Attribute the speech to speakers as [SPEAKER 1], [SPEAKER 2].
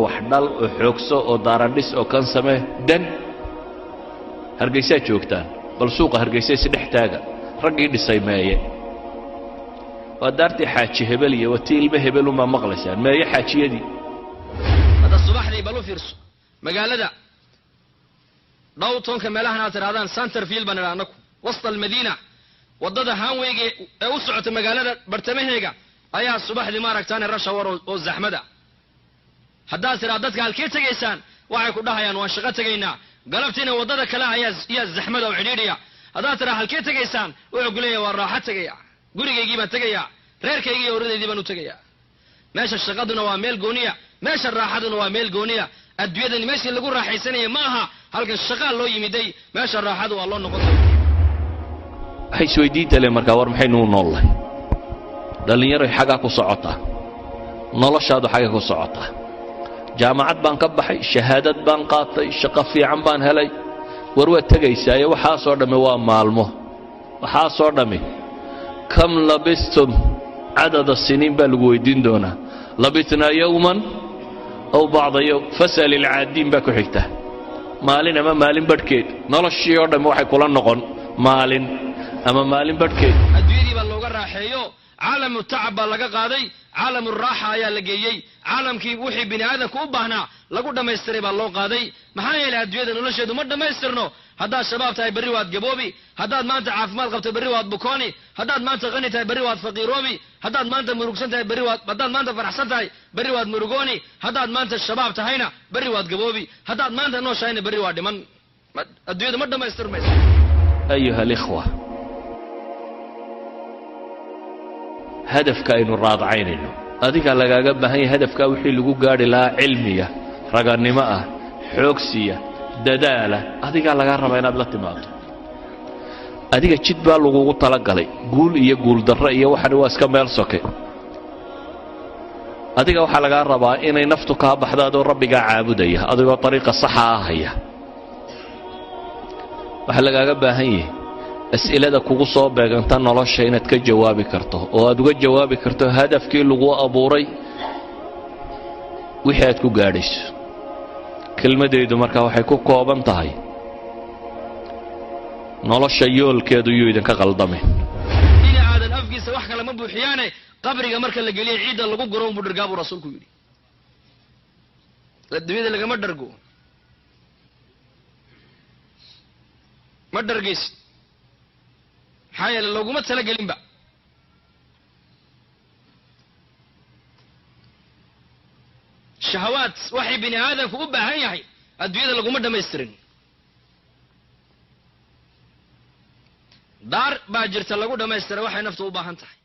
[SPEAKER 1] وحدل وحوكسو ودارندس وكان سمه دن هرقيسات جوكتان بل سوق هرقيسات سدحتاقا رقي دسي مايه ودارتي حاجي هبلية وتيل بهبل وما مغلسان ما يحاجي يدي
[SPEAKER 2] هذا الصباح دي بلو فيرسو مقالة دا دوتون كمالها ترادان سانتر فيل بنرانكو وسط المدينة وضد هانويجي اوسعة مقالة برتمهيجا ايا الصباح دي ما ركتان الرشا والزحمة دا haddaad tiraadadka halkee tagaysaan waxay ku dhahayaan waan shaqo tagaynaa galabtiina wadada kale ayaa zaxmada oo cidhiidhiya haddaad tiraa halkee tagaysaan wuxuu ku leeyahay waa raaxo tagaya gurigaygii baan tagayaa reerkaygii iyo oradaydi baan u tagayaa meesha shaqaduna waa meel gooniya meesha raaxaduna waa meel gooniya adduunyadani meeshii lagu raaxaysanaya ma aha halkan shaqaa loo yimiday meesha raaxadu waa loo noqon doonaa
[SPEAKER 1] waxay isweydiinta le markaa war maxaynu u noolnahay dhallinyaroy xaggaa ku socotaa noloshaadu xagga ku socotaa jaamacad baan ka baxay shahaadad baan qaatay shaqo fiican baan helay war waa tagaysaaye waxaa soo dhame waa maalmo waxaa soo dhame kam labistum cadada siniin baa lagu weydiin doonaa labitnaa yowman aw bacda yowm fasal ilcaadiin baa ku xigta maalin ama maalin badhkeed noloshii oo dhame waxay kula noqon maalin ama maalin badhkeed
[SPEAKER 2] adduunyadii baa looga raaxeeyo caalamu tacab baa laga qaaday caalamu raaxa ayaa la geeyey caalamkii wixii bini aadamku u baahnaa lagu dhammaystiray baa loo qaaday maxaa yeelay adduunyada nolosheedu ma dhammaystirno haddaad shabaab tahay berri waad gaboobi haddaad maanta caafimaad qabto berri waad bukooni haddaad maanta qani tahay berri waad faqiiroobi haddaad maanta murugsan tahay haddaad maanta faraxsan tahay berri waad murugooni haddaad maanta shabaab tahayna berri waad gaboobi haddaad maanta nooshahayna berri waa dhiman adduunyadu ma dhammaystirmayso
[SPEAKER 1] ayuha alikhwa هدفك إنه راض عينه أديك على جاب هي هدفك وحي اللي جو جاري لا علمية رجعني معه حوكسية ددالة أديك على جرب أنا بلا تماط أديك تشد بالو طلق علي قول يقول درء واحد واسكم يرسكه أديك وحال جرب إن نفتك بحداد الرب جا عابدية أديك طريقة صحة هي وحال جاب هي أسئلة kugu soo beeganta nolosha inaad ka jawaabi karto oo aad uga jawaabi karto hadafkii lagu abuuray wixii aad ku gaadhayso kelmadeedu markaa waxay ku kooban tahay nolosha yoolkeedu iyo idinka qaldamay
[SPEAKER 2] ila aadan afkiisa wax kale ma buuxiyaane qabriga marka la geliyo ciida lagu guro buu dhirgaabu rasuulku yiri adduunyada laga ma dhargo ma dhargeys حيل لو قمت سلقلين بقى الشهوات وحي بني آدم فوبا هاي الدنيا لو قمت ما يسترن دار باجر تلقوا ما يستر وحي نفسه وبا هنتحي